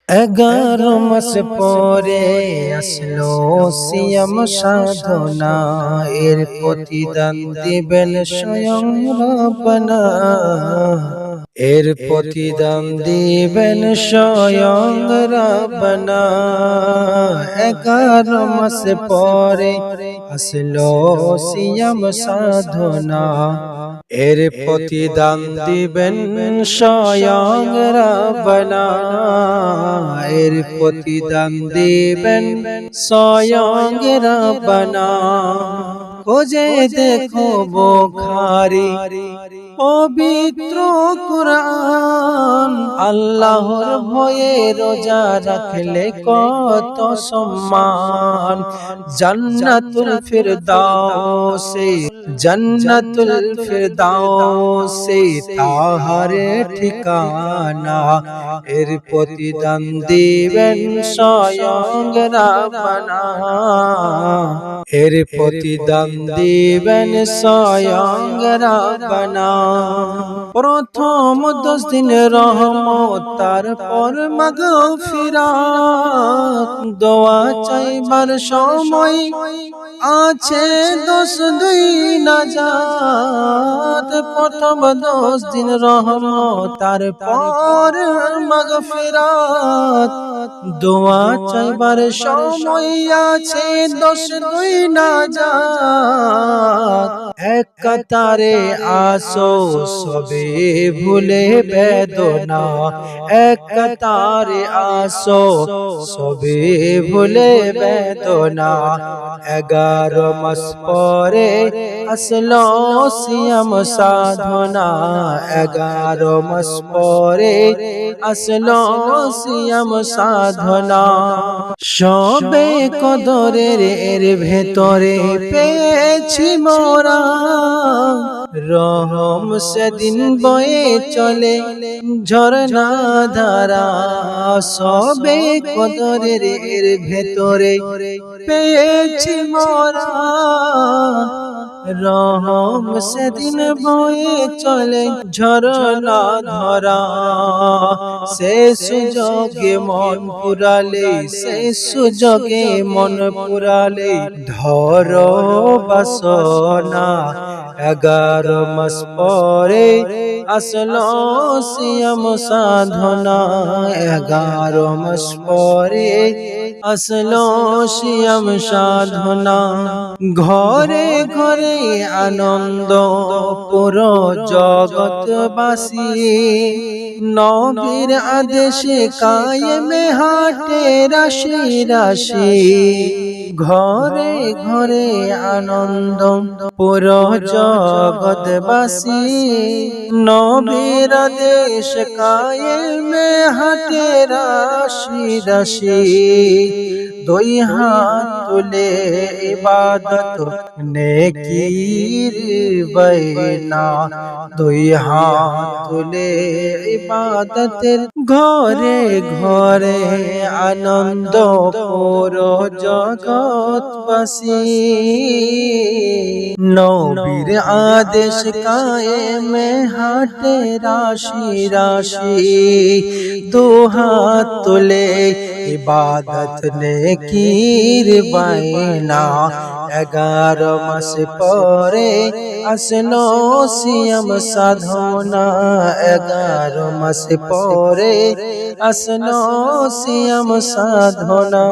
মাস পরে আসলো সিয়াম সাধনা, এর প্রতিদান দিবেন স্বয়ং রব্বানা। এর প্রতিদান দিবেন স্বয়ং রব্বানা। 11 মাস পরে আসলো সিয়াম সাধনা, এর প্রতিদান দিবেন স্বয়ং রব্বানা। এর প্রতিদান দিবেন স্বয়ং রব্বানা। খোঁজে দেখো বুখারী পবিত্র কুরআন, আল্লাহর ভয়ে রোজা রাখলে কত সম্মান। জান্নাতুল ফিরদাউসে, জান্নাতুল ফিরদাউসে তাহার ঠিকানা। এর প্রতিদান দিবেন স্বয়ং রব্বানা। এর প্রতিদান দিবেন স্বয়ং রব্বানা। প্রথম 10 দিন রহমত, তারপর মাগফিরাত। দোয়া চাইবার সময় আছে 10 নাজাত। প্রথম 10 দিন রহমত, তারপর মাগফিরাত। দোয়া চাইবার সময় আছে 10 নাজাত। এক কাতারে আসো সবে ভুলে বেদনা, এক কাতারে আসো সবে ভুলে বেদনা। 11 মাস পরে আসলো সিয়াম সাধনা, 11 মাস পরে আসলো সিয়াম সাধনা। সবে কদরের এর ভেতরে পেয়েছি মোরা, রহম সেদিন বয়ে চলে ঝরনা ধারা। সবে কদরের এর ভেতরে পেয়েছি মোরা, রহম সেদিন বয়ে চলে ঝরনা ধারা। সে সুযোগে মন পুরালে, সে সুযোগে মন পুরালে ধরো বাসনা। 11 মাস পরে আসলো সিয়াম সাধনা, 11 মাস পরে আসলো সিয়াম সাধনা। ঘরে ঘরে আনন্দ পুরো জগৎবাসী, নবীর আদেশে কায়েমে হাটে রাশি রাশি। ঘরে ঘরে আনন্দ পুরো জগৎবাসী, নবীর আদেশ কায়েমে হাটে রাশি রাশি। 2 হাত তুলে ইবাদত নেকির বাইনা, 2 হাত তুলে ইবাদতের ঘরে ঘরে আনন্দ পুরো জগৎবাসী। নবীর আদেশ কায়েমে হাটে রাশি রাশি। 2 হাত তুলে ইবাদত নেকির বাইনা। 11 মাস পরে আসলো সিয়াম সাধনা, 11 মাস পরে আসলো সিয়াম সাধনা।